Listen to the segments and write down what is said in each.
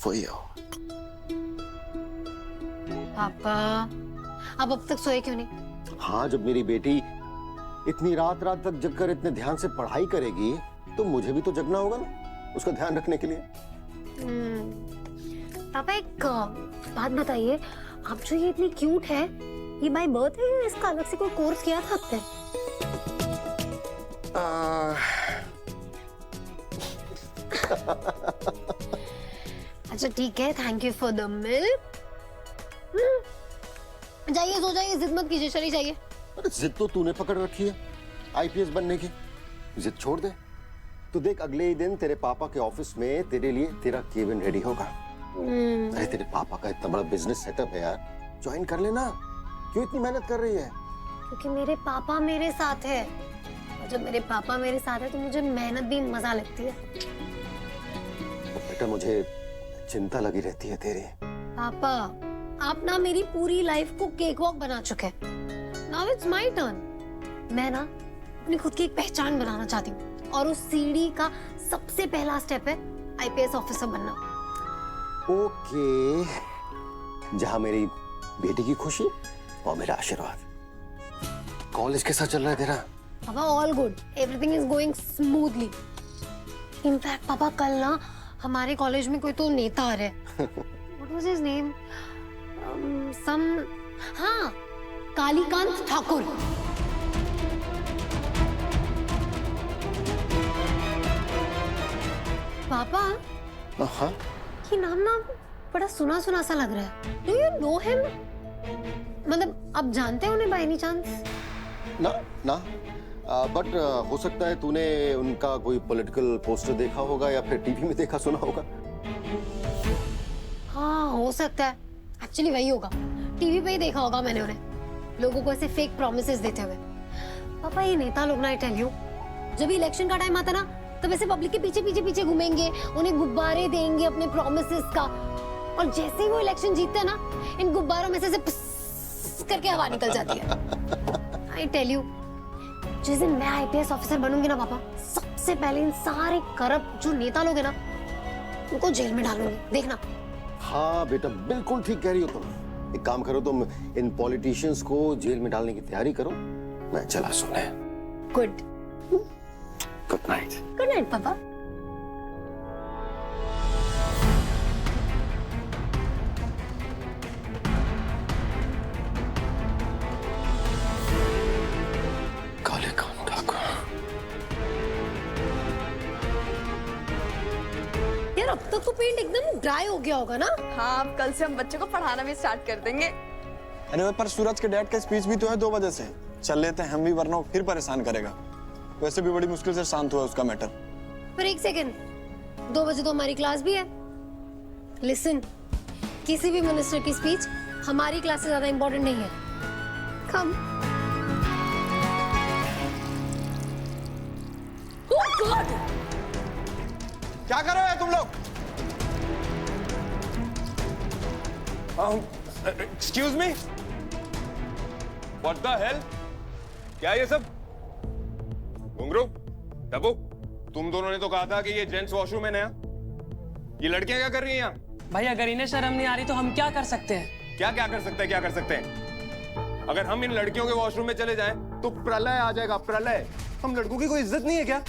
वही हो। पापा आप अब तक सोए क्यों नहीं? हाँ, जब मेरी बेटी इतनी रात रात तक जगकर इतने ध्यान से पढ़ाई करेगी तो मुझे भी तो जगना होगा ना, उसका ध्यान रखने के लिए। पापा एक बात बताइए, आप जो ये इतनी क्यूट है, ये बाय बर्थ है या इसका अलग से कोई कोर्स किया था आपने? अच्छा ठीक है, thank you for the milk. जाइए सो जाइए, जिद मत कीजिए, चली जाइए। अरे जिद तो तूने पकड़ रखी है आईपीएस बनने की, जिद छोड़ दे। तो देख, अगले ही दिन तेरे पापा के ऑफिस में तेरे लिए तेरा केबिन रेडी होगा। अरे तेरे पापा का इतना बड़ा बिजनेस सेटअप है यार, ज्वाइन कर लेना। क्यों इतनी मेहनत कर रही है? क्योंकि मेरे पापा मेरे साथ है, और जब मेरे पापा मेरे साथ है तो मुझे मेहनत भी मजा लगती है। बेटा मुझे चिंता लगी रहती है तेरी। पापा आप ना मेरी पूरी लाइफ को केक वॉक बना चुके हैं, नाउ इट्स माय टर्न। मैं ना अपनी खुद की एक पहचान बनाना चाहती हूँ, और उस सीढ़ी का सबसे पहला स्टेप है आईपीएस ऑफिसर बनना। ओके, जहाँ मेरी बेटी की खुशी और मेरा आशीर्वाद। कॉलेज कैसा चल रहा है तेरा? पापा all good, everything is going smoothly. In fact पापा कल ना हमारे कॉलेज में कोई तो नेता आ रहा है। What was his name? हाँ, कालीकांत ठाकुर। पापा हाँ, ये नाम ना बड़ा सुना सुना सा लग रहा है। Do you know him? मतलब आप जानते हो उन्हें बाय एनी चांस? ना ना, बट हो सकता है तूने उनका कोई पॉलिटिकल पोस्टर देखा होगा या फिर टीवी में देखा सुना होगा। हाँ हो सकता है, एक्चुअली वही होगा, टीवी पे ही देखा होगा मैंने उन्हें, लोगों को ऐसे फेक प्रॉमिसेस देते हुए। पापा ये नेता लोग ना, आई टेल यू, जब इलेक्शन का टाइम आता ना तब ऐसे पब्लिक के पीछे पीछे पीछे घूमेंगे, उन्हें गुब्बारे देंगे अपने प्रॉमिसेस का, और जैसे ही वो इलेक्शन जीतते हैं ना, इन गुब्बारों में से पुस करके हवा निकल जाती है। आई टेल यू, जिस दिन मैं आईपीएस ऑफिसर बनूंगी ना पापा, सबसे पहले इन सारे करप्ट जो नेता लोग हैं ना, उनको जेल में डालूंगी, देखना। हाँ बेटा, बिल्कुल ठीक कह रही हो तुम। एक काम करो, तुम इन पॉलिटिशियंस को जेल में डालने की तैयारी करो, मैं चला सोने। Good good night. Good night पापा। कालीकांत ठाकुर। यार अब तक तो पेंट एकदम ड्राई हो गया होगा ना? हाँ, अब कल से हम बच्चों को पढ़ाना भी स्टार्ट कर देंगे। अरे पर सूरज के डैड का स्पीच भी तो है 2 बजे से। चल लेते हैं हम भी, वरना वो फिर परेशान करेगा। वैसे भी बड़ी मुश्किल से शांत हुआ उसका मैटर। पर एक सेकंड, 2 बजे तो हमारी क्लास भी है। लिसन, किसी भी मिनिस्टर की स्पीच हमारी क्लास से ज्यादा इंपॉर्टेंट नहीं है। कम। ओह गॉड, क्या कर रहे हो तुम लोग? Excuse me, What the hell? क्या ये सब? घुंगरू, डब्बू, तुम दोनों ने तो कहा था कि ये जेंट्स वॉशरूम है नया। ये लड़कियां क्या कर रही हैं यहाँ? भाई अगर इन्हें शर्म नहीं आ रही तो हम क्या कर सकते हैं? क्या क्या कर सकते हैं, क्या कर सकते हैं? अगर हम इन लड़कियों के वॉशरूम में चले जाएं तो प्रलय आ जाएगा, प्रलय। हम लड़कों की कोई इज्जत नहीं है क्या?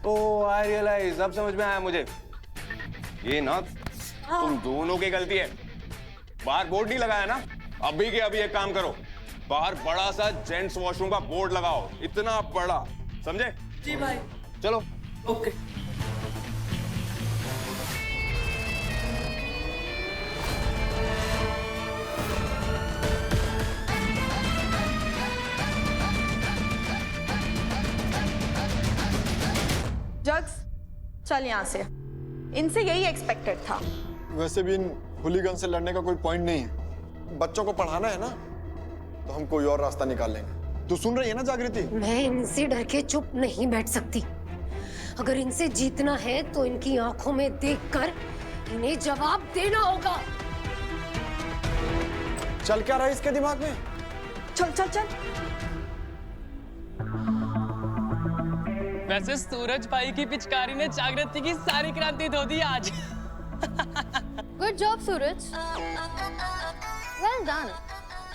ओह आई रियलाइज, अब समझ में आया मुझे। ये ना तुम दोनों की गलती है। बाहर बोर्ड नहीं लगाया ना, अभी के अभी एक काम करो, बाहर बड़ा सा जेंट्स वॉशरूम का बोर्ड लगाओ, इतना बड़ा, समझे? जी भाई। चलो। ओके। जग्स, चल यहाँ से। इनसे यही एक्सपेक्टेड था। वैसे भी इन हुलीगन से लड़ने का कोई पॉइंट नहीं है। बच्चों को पढ़ाना है ना, तो हम कोई और रास्ता निकाल लेंगे। तू सुन रही है ना जागृति? मैं इनसे डर के चुप नहीं बैठ सकती। अगर इनसे जीतना है तो इनकी आंखों में देखकर इन्हें जवाब देना होगा। चल क्या रहा है इसके दिमाग में? चल चल चल। वैसे सूरज भाई की पिचकारी ने जागृति की सारी क्रांति धो दी आज। गुड जॉब सूरज, वेल डन।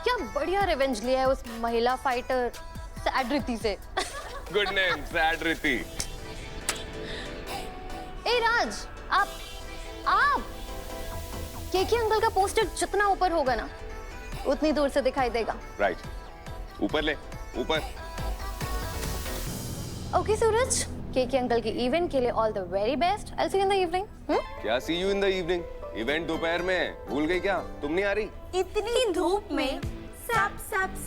क्या बढ़िया रिवेंज लिया है उस महिला फाइटर सैड रिति से। गुड नेम, सैड रिति। ए राज, आप केके अंकल का पोस्टर जितना ऊपर होगा ना उतनी दूर से दिखाई देगा। राइट, ऊपर ले, ऊपर। ओके सूरज, केके अंकल की इवेंट के लिए all the very best. I will see you in the evening. क्या see you in the evening? Event दोपहर में, भूल गई क्या? तुम नहीं आ रही? इतनी धूप में सब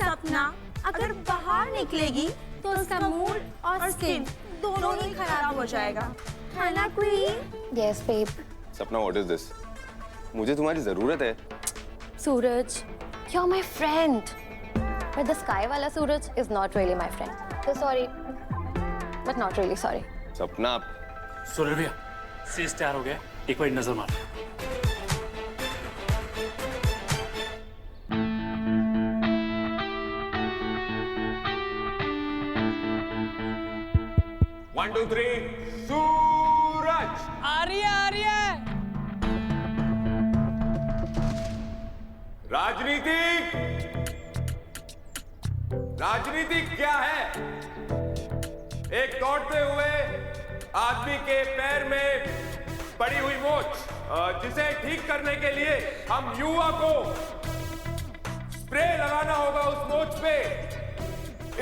सपना अगर बाहर निकलेगी तो उसका मूड और स्किन दोनों ही खराब हो जाएगा, है ना queen? Yes babe. Sapna, what is this? मुझे तुम्हारी जरूरत है। Suraj, you are my friend, but the sky वाला Suraj is not really my friend. So sorry, but not really sorry. Sapna, Suraj भैया, सीज तैयार हो गया, एक बार नजर मार। वन टू थ्री, सूरज। आ रही है। राजनीति क्या है? एक दौड़ते हुए आदमी के पैर में पड़ी हुई मोच, जिसे ठीक करने के लिए हम युवा को स्प्रे लगाना होगा उस मोच पे।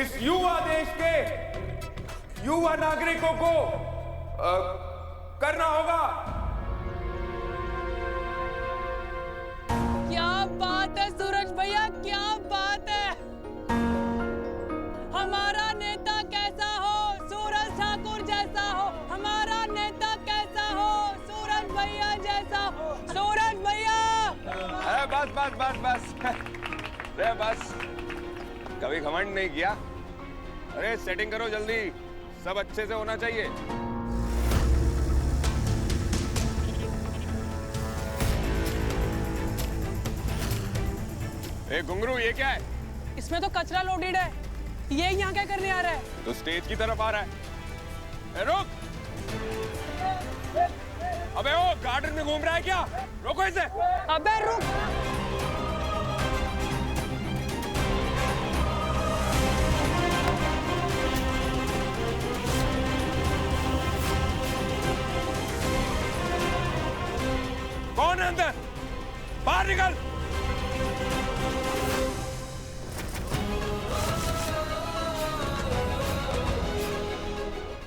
इस युवा देश के युवा नागरिकों को करना होगा। क्या बात है सूरज भैया, क्या बात है। हमारा नेता कैसा हो, सूरज ठाकुर जैसा हो। हमारा नेता कैसा हो, सूरज भैया जैसा हो। सूरज भैया। अरे बस बस बस बस अरे बस, कभी घमंड नहीं किया। अरे सेटिंग करो जल्दी, सब अच्छे से होना चाहिए। ए घुंगरू, ये क्या है? इसमें तो कचरा लोडेड है, ये यहाँ क्या करने आ रहा है? तो स्टेज की तरफ आ रहा है। ए रुक! अबे वो गार्डन में घूम रहा है क्या? रोको इसे! अबे रुक! कौन है अंदर? बाहर निकल!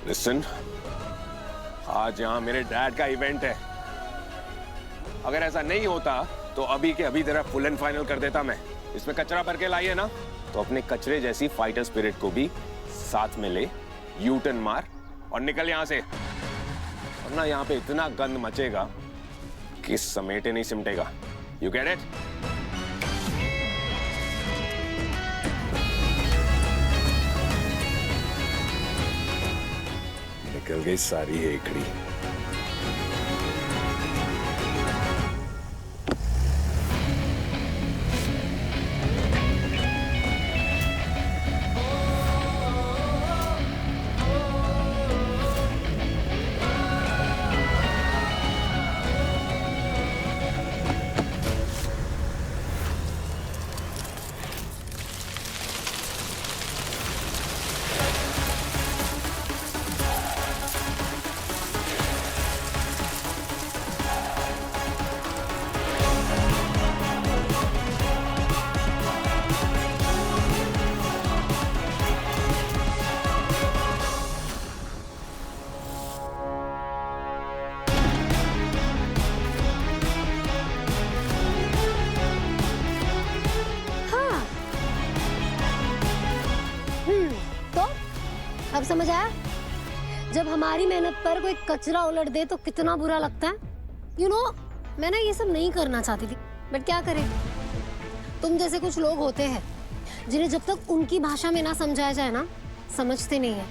लिसन, आज यहाँ मेरे डैड का इवेंट है। अगर ऐसा नहीं होता तो अभी के अभी तेरा फुल एंड फाइनल कर देता मैं। इसमें कचरा भर के लाइए ना, तो अपने कचरे जैसी फाइटर स्पिरिट को भी साथ में ले, यू टर्न मार और निकल यहाँ से, वरना यहाँ पे इतना गंद मचेगा कि समेटे नहीं सिमटेगा। You get it? निकल गई सारी हेकड़ी। अब समझ आया? जब हमारी मेहनत पर कोई कचरा उलट दे तो कितना बुरा लगता है। यू नो, मैं ना ये सब नहीं करना चाहती थी, बट क्या करें, तुम जैसे कुछ लोग होते हैं जिन्हें जब तक उनकी भाषा में ना समझाया जाए ना, समझते नहीं है।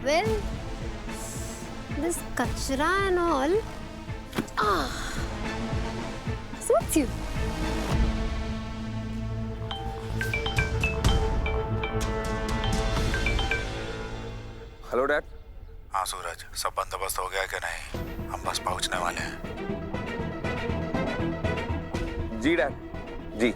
वेल, दिस कचरा and all suits you. Hello dad. हाँ सूरज, सब बंदोबस्त हो गया कि नहीं? हम बस पहुंचने वाले हैं। जी डैड, जी।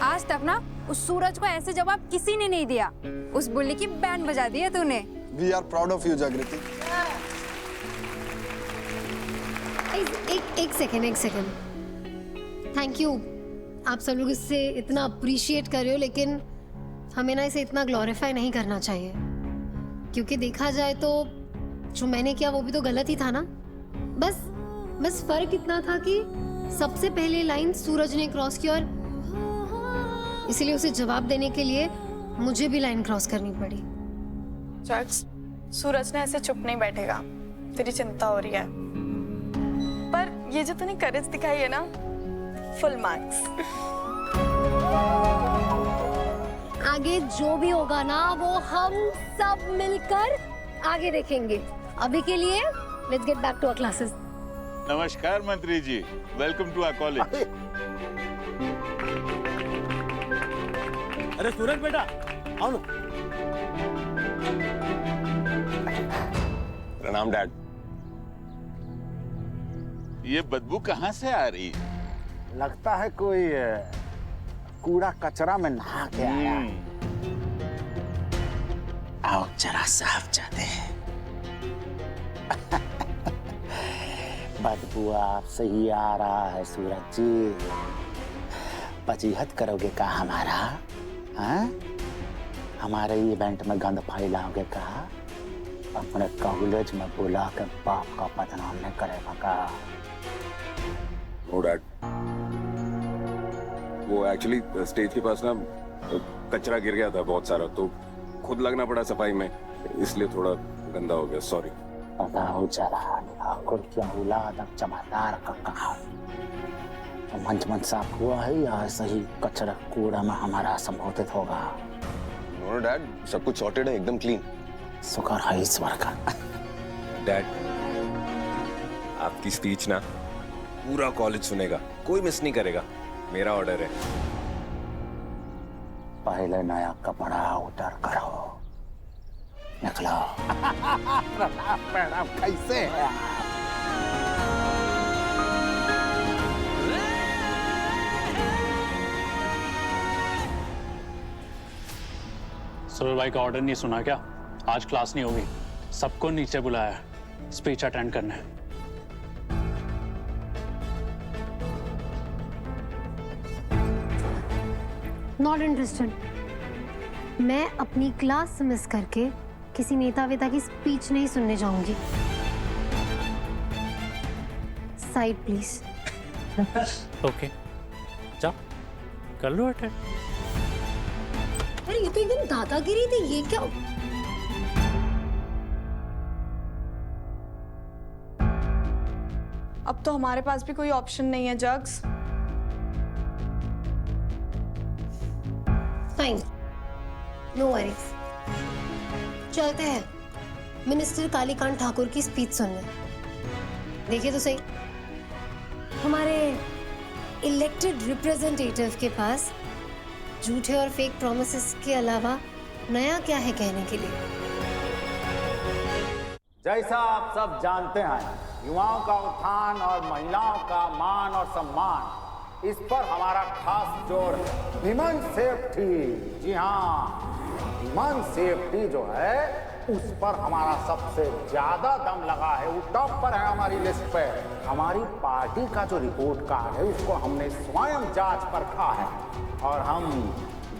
आज तक ना उस सूरज को ऐसे जवाब किसी ने नहीं दिया। उस बुल्ली की बैंड बजा दी है तूने। We are proud of you Jagriti. एक सेकेंड। थैंक यू, आप सब लोग इससे इतना अप्रिशिएट कर रहे हो, लेकिन हमें ना इसे इतना ग्लोरीफाई नहीं करना चाहिए, क्योंकि देखा जाए तो जो मैंने किया वो भी तो गलत ही था ना। बस फर्क इतना था कि सबसे पहले लाइन सूरज ने क्रॉस की, और इसलिए उसे जवाब देने के लिए मुझे भी लाइन क्रॉस करनी पड़ी। जग्स, सूरज ने ऐसे चुप नहीं बैठेगा। तेरी चिंता हो रही है, पर ये जो तूने करेज दिखाई है ना, फुल मार्क्स। आगे जो भी होगा ना वो हम सब मिलकर आगे देखेंगे। अभी के लिए let's get back to our classes. नमस्कार मंत्री जी, वेलकम टू आवर कॉलेज। अरे सूरज बेटा, आओ ना। प्रणाम डैड। ये बदबू कहाँ से आ रही है? लगता है कोई कूड़ा कचरा में नहा के आया। आओ जरा साफ जाते हैं। बदबू आपसे ही आ रहा है सूरज जी। वजीहत करोगे का हमारा? हाँ? हमारे इवेंट में गंद फैलाओगे का? अपने कॉलेज में बुला के बाप का बदनाम नहीं करेगा का? नो डैड, वो एक्चुअली स्टेज के पास ना कचरा गिर गया था बहुत सारा, तो खुद लगना पड़ा सफाई में, इसलिए थोड़ा गंदा हो गया, सॉरी। बताओ जरा, ठाकुर की औलाद अब जमादार का कहा मंच साफ हुआ है या ऐसे ही कचरा कूड़ा में हमारा संबोधित होगा? नो डैड, सब कुछ सॉर्टेड है, एकदम क्लीन। शुक्र है ईश्वर का। डैड, आपकी स्पीच ना पूरा कॉलेज सुनेगा, कोई मिस नहीं करेगा, मेरा ऑर्डर है। पहले नया कपड़ा उतर करो, निकलो। मैडम कैसे है? सूरज भाई का ऑर्डर नहीं सुना क्या? आज क्लास नहीं होगी, सबको नीचे बुलाया है स्पीच अटेंड करने। Not interested. मैं अपनी क्लास मिस करके किसी नेता वेता की स्पीच नहीं सुनने जाऊंगी। Side please. ओके, जाओ कर लो अटेंड। अरे ये तो एकदम दादागिरी थी, ये क्या? अब तो हमारे पास भी कोई ऑप्शन नहीं है जग्स। Fine, no worries. चलते हैं मिनिस्टर कालीकांत ठाकुर की स्पीच सुनने। देखिए तो सही, हमारे इलेक्टेड रिप्रेजेंटेटिव के पास झूठे और फेक प्रॉमिसेस के अलावा नया क्या है कहने के लिए। जैसा आप सब जानते हैं, युवाओं का उत्थान और महिलाओं का मान और सम्मान, इस पर हमारा खास जोर है। विमेन सेफ्टी, जी हाँ, विमेन सेफ्टी जो है उस पर हमारा सबसे ज्यादा दम लगा है, वो टॉप पर है हमारी लिस्ट पे। हमारी पार्टी का जो रिपोर्ट कार्ड है उसको हमने स्वयं जांच परखा है, और हम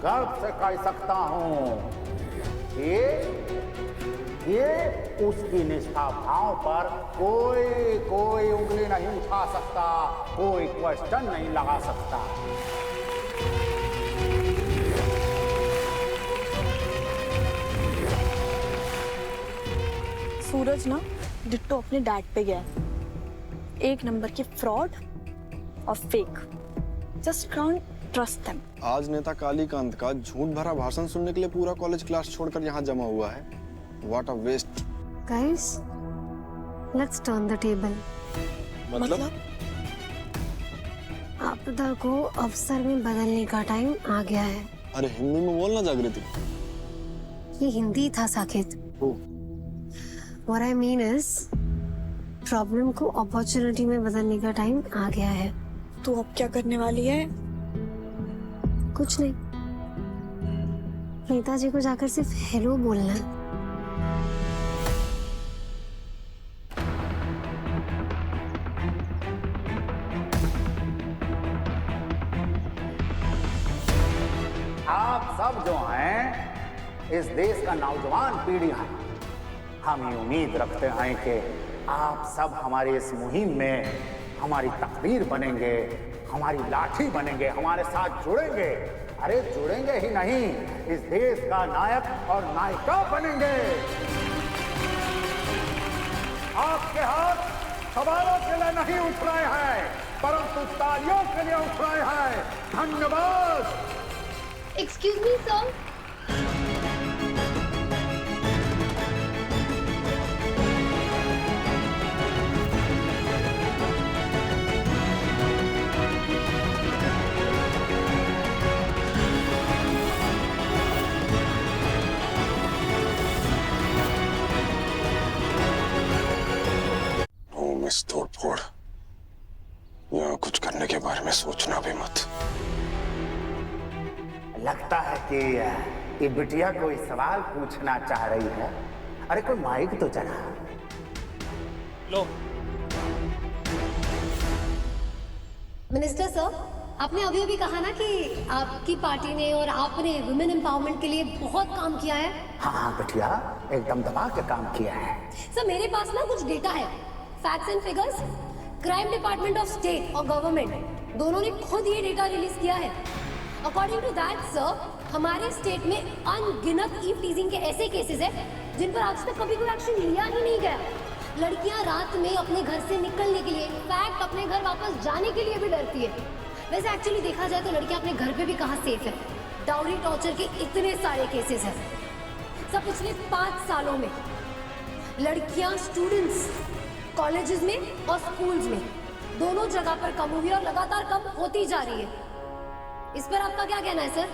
गर्व से कह सकता हूँ ये उसकी निष्ठा भाव पर कोई उंगली नहीं उठा सकता, कोई क्वेश्चन नहीं लगा सकता। सूरज ना डिट्टो अपने डैड पे गया है। एक नंबर के फ्रॉड और fake. Just can't trust them. आज नेता कालीकांत का झूठ भरा भाषण सुनने के लिए पूरा कॉलेज क्लास छोड़कर यहाँ जमा हुआ है। What a waste. Guys, let's turn the table. मतलब? आपदा को अवसर में बदलने का टाइम आ गया है। अरे हिंदी में बोलना जागृति। ये हिंदी था Saket. What I mean is, problem को अपॉर्चुनिटी में बदलने का टाइम आ गया है। तो अब क्या करने वाली है? कुछ नहीं, नेताजी को जाकर सिर्फ हेलो बोलना है। आप सब जो हैं, इस देश का नौजवान पीढ़ी है। हम ये उम्मीद रखते हैं कि आप सब हमारी इस मुहिम में हमारी तकदीर बनेंगे, हमारी लाठी बनेंगे, हमारे साथ जुड़ेंगे। अरे जुड़ेंगे ही नहीं, इस देश का नायक और नायिका बनेंगे। आपके हाथ सवालों के लिए नहीं उठ रहे हैं, परंतु तालियों के लिए उठ रहे हैं। धन्यवाद। Excuse me sir. मिस तोड़फोड़, यहाँ कुछ करने के बारे में सोचना भी मत। लगता है कि ये बिटिया कोई सवाल पूछना चाह रही है। अरे कोई माइक तो चला लो। मिनिस्टर सर, आपने अभी अभी कहा ना कि आपकी पार्टी ने और आपने वुमेन एम्पावरमेंट के लिए बहुत काम किया है। हाँ बिटिया, एकदम दबा के काम किया है। सर मेरे पास ना कुछ डेटा है, facts and figures. Crime department of state और गवर्नमेंट दोनों ने खुद ये डेटा रिलीज किया है। अकॉर्डिंग टू दैट सर, हमारे स्टेट में अनगिनत ईव टीजिंग के ऐसे केसेस हैं जिन पर आज तक कभी कोई एक्शन लिया ही नहीं गया। लड़कियां रात में अपने घर से निकलने के लिए, इनफैक्ट अपने घर वापस जाने के लिए भी डरती है। वैसे एक्चुअली देखा जाए तो लड़कियां अपने घर पे भी कहाँ सेफ है। डाउरी टॉर्चर के इतने सारे केसेस हैं। सब पिछले 5 सालों में लड़कियां स्टूडेंट्स कॉलेजेस में और स्कूल्स में दोनों जगह पर कम हुई और लगातार कम होती जा रही है। इस पर आपका क्या कहना है सर?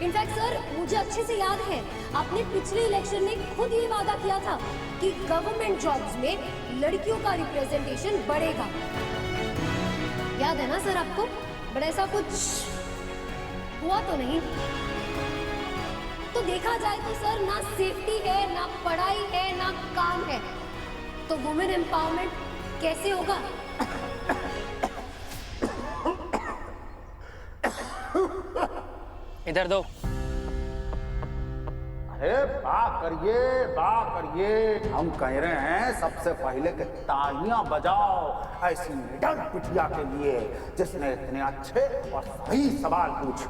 इनफैक्ट सर, मुझे अच्छे से याद है आपने पिछले इलेक्शन में खुद ये वादा किया था कि गवर्नमेंट जॉब्स में लड़कियों का रिप्रेजेंटेशन बढ़ेगा। याद है ना सर आपको? बट ऐसा कुछ हुआ तो नहीं। तो देखा जाए तो सर, ना सेफ्टी है, ना पढ़ाई है, ना काम है, तो वुमेन एम्पावरमेंट कैसे होगा? इधर दो। अरे बा करिए। हम कह रहे हैं सबसे पहले कि तालियां बजाओ ऐसी निडर बिटिया के लिए जिसने इतने अच्छे और सही सवाल पूछे।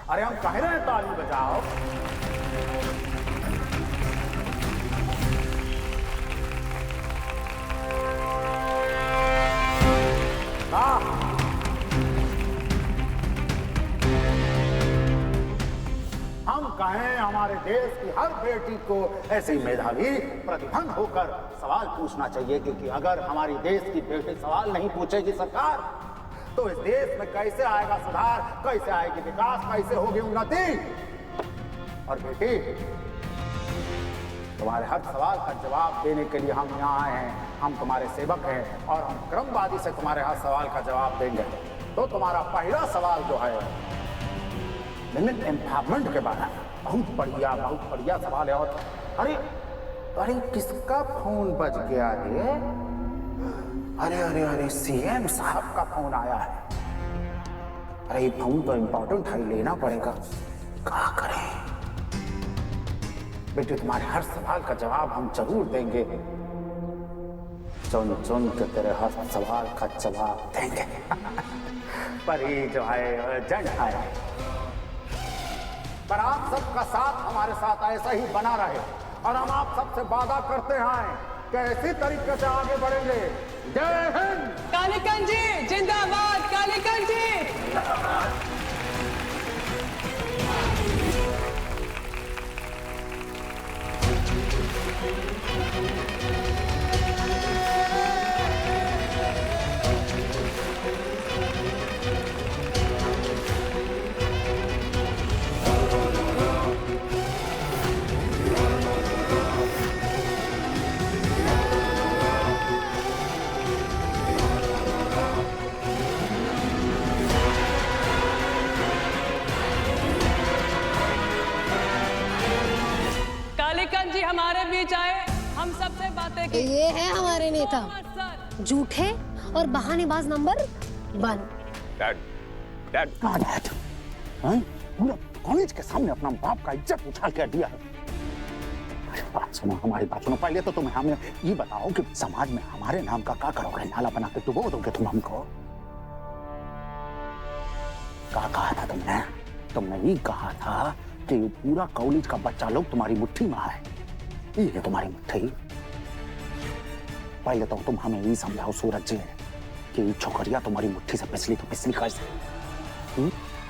अरे हम कह रहे हैं ताली बजाओ। हम कहें हमारे देश की हर बेटी को ऐसे मेधावी प्रतिभन होकर सवाल पूछना चाहिए, क्योंकि अगर हमारी देश की बेटी सवाल नहीं पूछेगी सरकार, तो इस देश में कैसे आएगा सुधार, कैसे आएगी विकास, कैसे होगी उन्नति। और बेटी, तुम्हारे हर सवाल का जवाब देने के लिए हम यहाँ आए हैं। हम तुम्हारे सेवक हैं और हम क्रमवादी से तुम्हारे हर सवाल का जवाब देंगे। तो तुम्हारा पहला सवाल जो है वुमेन एम्पावरमेंट के बारे में, बहुत बढ़िया सवाल है। और अरे किसका फोन बज गया है? अरे सीएम साहब का फोन आया है। अरे ये फोन तो इम्पोर्टेंट है, लेना पड़ेगा। क्या करें? बेटे, तुम्हारे हर सवाल का जवाब हम जरूर देंगे। चुन के तेरे हर सवाल का जवाब देंगे। पर ये जो है जंग है, पर आप सबका साथ हमारे साथ ऐसा ही बना रहे। और हम आप सबसे वादा करते हैं कैसी तरीके से आगे बढ़ेंगे। जय हिंद। कालीकंठ जी जिंदाबाद, कालीकंठ जी। कालीकंठ जी हमारे बीच आए, हम सबसे बातें की। ये है हमारे नेता, झूठे और बहानेबाज नंबर 1। डैड, डैड, डैड, पूरा कॉलेज के सामने अपना बाप का इज्जत उछाल कर दिया है। बात सुनो, हमारी बात सुनो। पहले तो तुम हमें ये बताओ कि समाज में हमारे नाम का क्या करोगे? नाला बना के डुबो दोगे तुम हमको? क्या कहा था तुमने? तुमने ये कहा था कि पूरा कॉलेज का बच्चा लोग तुम्हारी मुट्ठी में है। ये है तुम्हारी मुट्ठी। पहले तो तुम हमें ये समझाओ सूरज जी कि छोकरिया तुम्हारी मुट्ठी से पिछली तो पिछली कैसे?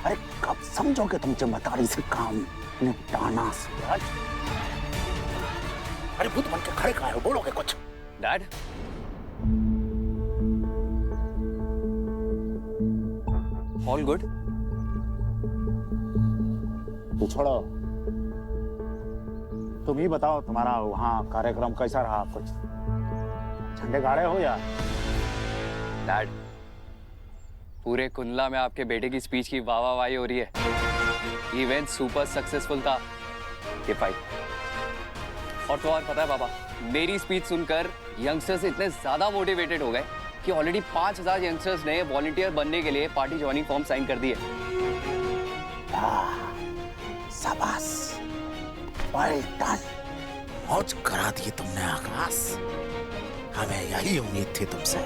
अरे कब समझोगे तुम जिम्मेदारी से काम निपटाना सूरज? अरे भूत बन के खड़े कहाँ हो? बोलोगे कुछ? Dad, all good? तू छोड़ो, तुम ही बताओ तुम्हारा वहाँ कार्यक्रम कैसा रहा? कुछ झंडे गाड़े हो या? डैड, पूरे कुंडला में आपके बेटे की स्पीच की वाहवाही हो रही है। इवेंट सुपर सक्सेसफुल था। ये फाइट और तो और पता है पापा, मेरी स्पीच सुनकर यंगस्टर्स इतने ज्यादा मोटिवेटेड हो गए कि ऑलरेडी 5000 यंगस्टर्स ने वॉलंटियर बनने के लिए पार्टी ज्वाइनिंग फॉर्म साइन कर दिए। शाबाश, वेल डन। मौज करा दी तुमने आकाश, हमें यही उम्मीद थी तुमसे।